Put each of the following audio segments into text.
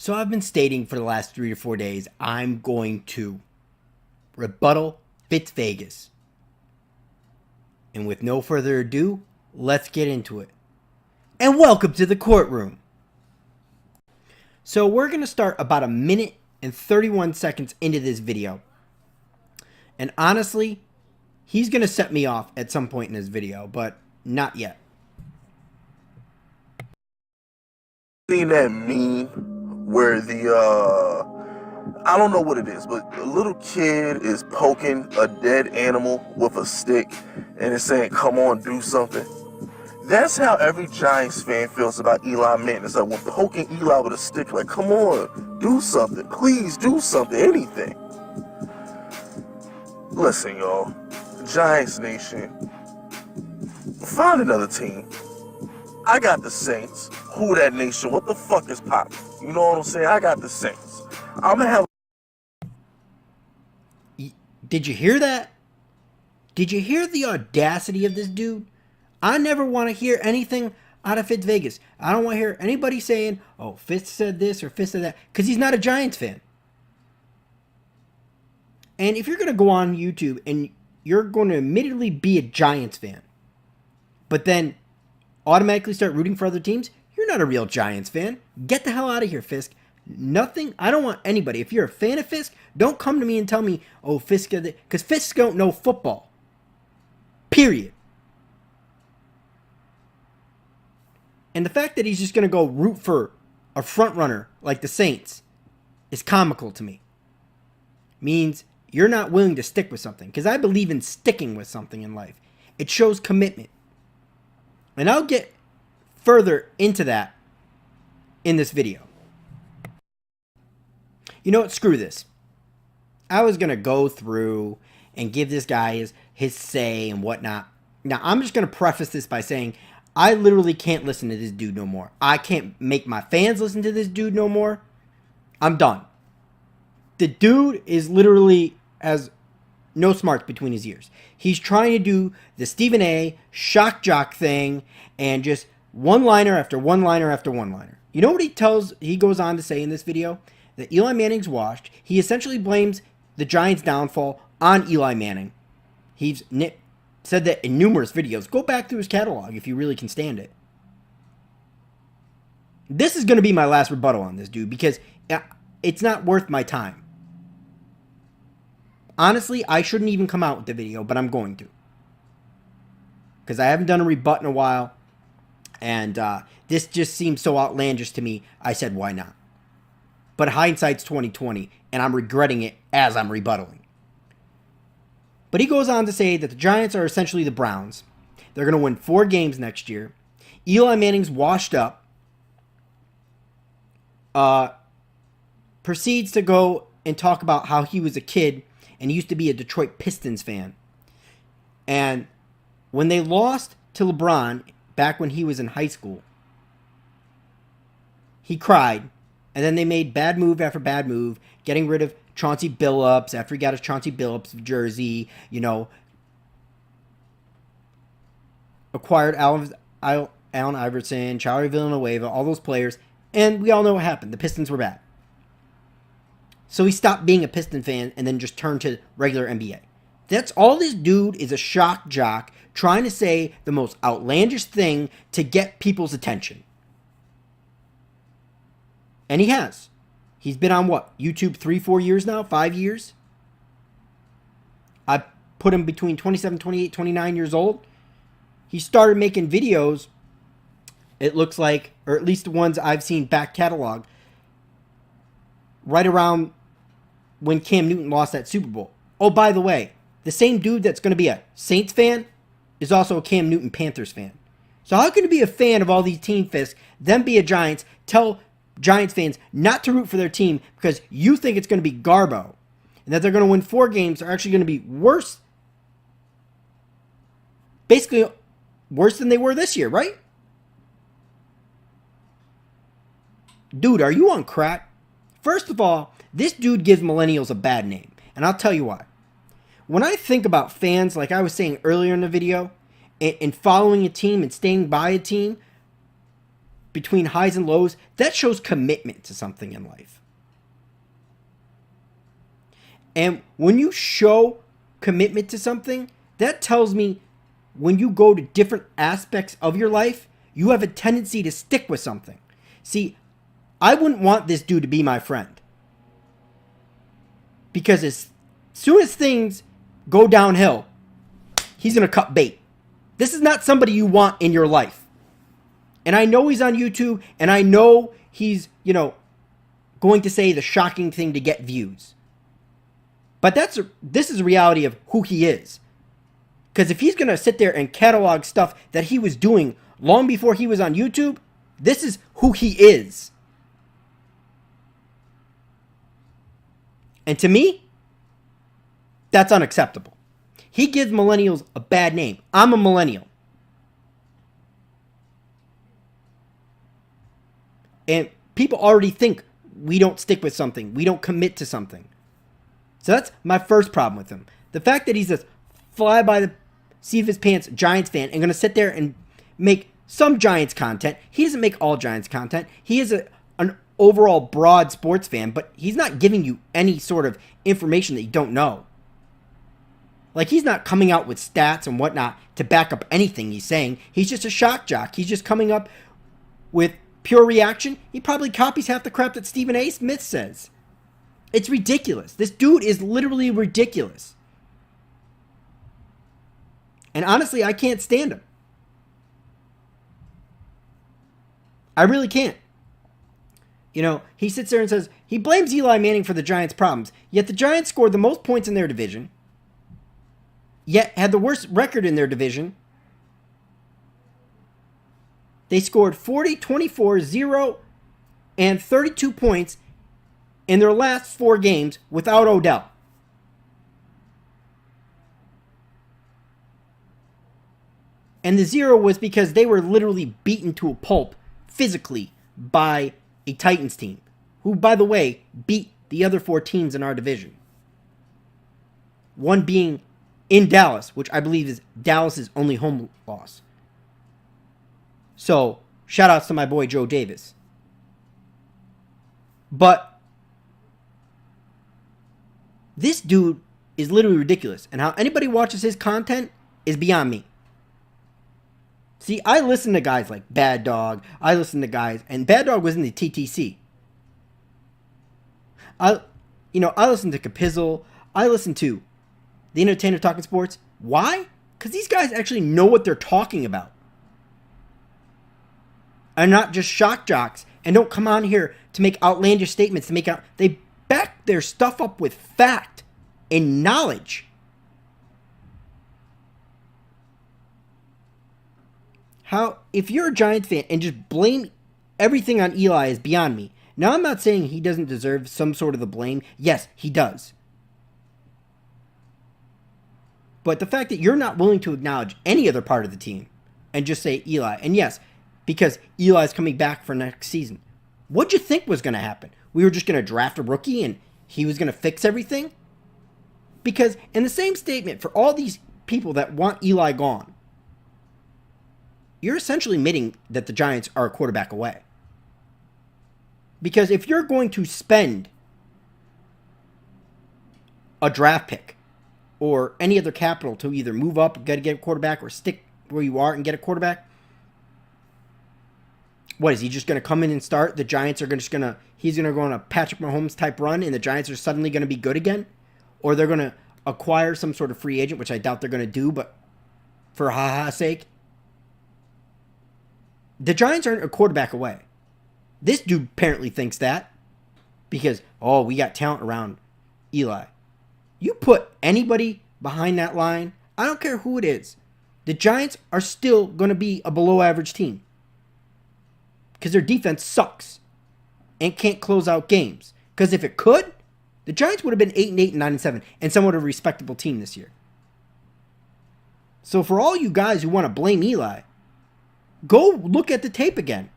So I've been stating for the last 3 to 4 days, I'm going to rebuttal Fisk Vegas. And with no further ado, let's get into it. And welcome to the courtroom. So we're going to start about a minute and 31 seconds into this video. And honestly, he's going to set me off at some point in this video, but not yet. Seen that meme where I don't know what it is, but a little kid is poking a dead animal with a stick and it's saying, "Come on, do something." That's how every Giants fan feels about Eli Manning. It's like when poking Eli with a stick, like, "Come on, do something. Please do something, anything." Listen, y'all, Giants Nation, find another team. I got the Saints. Who that nation? What the fuck is poppin'? You know what I'm saying? I got the Saints. I'm gonna have. Did you hear that? Did you hear the audacity of this dude? I never want to hear anything out of Fisk Vegas. I don't want to hear anybody saying, "Oh, Fisk said this or Fisk said that," because he's not a Giants fan. And if you're going to go on YouTube and you're going to admittedly be a Giants fan, but then automatically start rooting for other teams, you're not a real Giants fan. Get the hell out of here, Fisk. Nothing. I don't want anybody. If you're a fan of Fisk, don't come to me and tell me, "Oh, Fisk," because Fisk don't know football. Period. And the fact that he's just going to go root for a front runner like the Saints is comical to me. Means you're not willing to stick with something. Because I believe in sticking with something in life. It shows commitment. And I'll get further into that in this video. You know what? Screw this. I was going to go through and give this guy his say and whatnot. Now, I'm just going to preface this by saying I literally can't listen to this dude no more. I can't make my fans listen to this dude no more. I'm done. The dude is literally has no smarts between his ears. He's trying to do the Stephen A. shock jock thing and just one-liner after one-liner after one-liner. You know what he goes on to say in this video? That Eli Manning's washed. He essentially blames the Giants' downfall on Eli Manning. He's said that in numerous videos. Go back through his catalog if you really can stand it. This is going to be my last rebuttal on this dude because it's not worth my time. Honestly, I shouldn't even come out with the video, but I'm going to. Because I haven't done a rebut in a while. And this just seems so outlandish to me, I said, why not? But hindsight's 20/20, and I'm regretting it as I'm rebuttaling. But he goes on to say that the Giants are essentially the Browns. They're going to win 4 games next year. Eli Manning's washed up. Proceeds to go and talk about how he was a kid and used to be a Detroit Pistons fan. And when they lost to LeBron back when he was in high school, he cried. And then they made bad move after bad move, getting rid of Chauncey Billups after he got his Chauncey Billups jersey, acquired Allen Iverson, Charlie Villanueva, all those players, and we all know what happened. The Pistons were bad. So he stopped being a Piston fan and then just turned to regular NBA. That's all this dude is, a shock jock trying to say the most outlandish thing to get people's attention. And he has. He's been on what? YouTube 3-4 years now? 5 years? I put him between 27, 28, 29 years old. He started making videos, it looks like, or at least the ones I've seen back catalog, right around when Cam Newton lost that Super Bowl. Oh, by the way, the same dude that's going to be a Saints fan is also a Cam Newton Panthers fan. So how can you be a fan of all these team Fisk, then be a Giants, tell Giants fans not to root for their team because you think it's going to be garbo and that they're going to win 4 games, they're actually going to be worse, basically worse than they were this year, right? Dude, are you on crack? First of all, this dude gives millennials a bad name, and I'll tell you why. When I think about fans, like I was saying earlier in the video, and following a team and staying by a team, between highs and lows, that shows commitment to something in life. And when you show commitment to something, that tells me when you go to different aspects of your life, you have a tendency to stick with something. See, I wouldn't want this dude to be my friend. Because as soon as things go downhill, he's going to cut bait. This is not somebody you want in your life. And I know he's on YouTube, and I know he's, going to say the shocking thing to get views. But this is a reality of who he is. Because if he's going to sit there and catalog stuff that he was doing long before he was on YouTube, this is who he is. And to me, that's unacceptable. He gives millennials a bad name. I'm a millennial. And people already think we don't stick with something. We don't commit to something. So that's my first problem with him. The fact that he's this fly by the seat of his pants Giants fan and going to sit there and make some Giants content. He doesn't make all Giants content. He is an overall broad sports fan, but he's not giving you any sort of information that you don't know. Like, he's not coming out with stats and whatnot to back up anything he's saying. He's just a shock jock. He's just coming up with pure reaction. He probably copies half the crap that Stephen A. Smith says. It's ridiculous. This dude is literally ridiculous. And honestly, I can't stand him. I really can't. He sits there and says he blames Eli Manning for the Giants' problems, yet the Giants scored the most points in their division, yet had the worst record in their division. They scored 40, 24, 0, and 32 points in their last 4 games without Odell. And the 0 was because they were literally beaten to a pulp physically by a Titans team, who, by the way, beat the other 4 teams in our division. One being in Dallas, which I believe is Dallas's only home loss. So, shout outs to my boy Joe Davis. But this dude is literally ridiculous. And how anybody watches his content is beyond me. See, I listen to guys like Bad Dog. I listen to guys, and Bad Dog was in the TTC. I listen to Kapizzle. I listen to The Entertainer Talking Sports. Why? Because these guys actually know what they're talking about. And not just shock jocks, and don't come on here to make outlandish statements they back their stuff up with fact and knowledge. If you're a Giants fan and just blame everything on Eli is beyond me. Now, I'm not saying he doesn't deserve some sort of the blame. Yes, he does. But the fact that you're not willing to acknowledge any other part of the team and just say Eli, and yes, because Eli's coming back for next season. What'd you think was going to happen? We were just going to draft a rookie and he was going to fix everything? Because in the same statement, for all these people that want Eli gone, you're essentially admitting that the Giants are a quarterback away. Because if you're going to spend a draft pick or any other capital to either move up, get a quarterback, or stick where you are and get a quarterback, what, is he just going to come in and start? The Giants are he's going to go on a Patrick Mahomes type run and the Giants are suddenly going to be good again? Or they're going to acquire some sort of free agent, which I doubt they're going to do, but for ha-ha's sake. The Giants aren't a quarterback away. This dude apparently thinks that because, we got talent around Eli. You put anybody behind that line, I don't care who it is, the Giants are still going to be a below average team. Because their defense sucks and can't close out games. Because if it could, the Giants would have been 8-8 and 9-7 and somewhat of a respectable team this year. So for all you guys who want to blame Eli, go look at the tape again.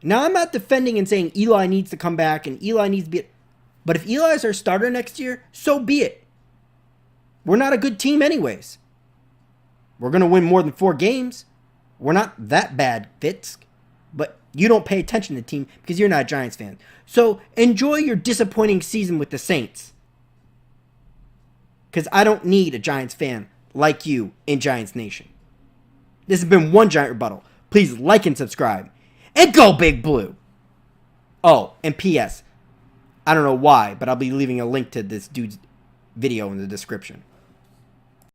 Now, I'm not defending and saying Eli needs to come back and Eli needs to be... But if Eli's our starter next year, so be it. We're not a good team anyways. We're going to win more than 4 games. We're not that bad, Fisk. but you don't pay attention to the team because you're not a Giants fan. So enjoy your disappointing season with the Saints. Because I don't need a Giants fan like you in Giants Nation. This has been One Giant Rebuttal. Please like and subscribe. And go Big Blue! Oh, and P.S. I don't know why, but I'll be leaving a link to this dude's video in the description.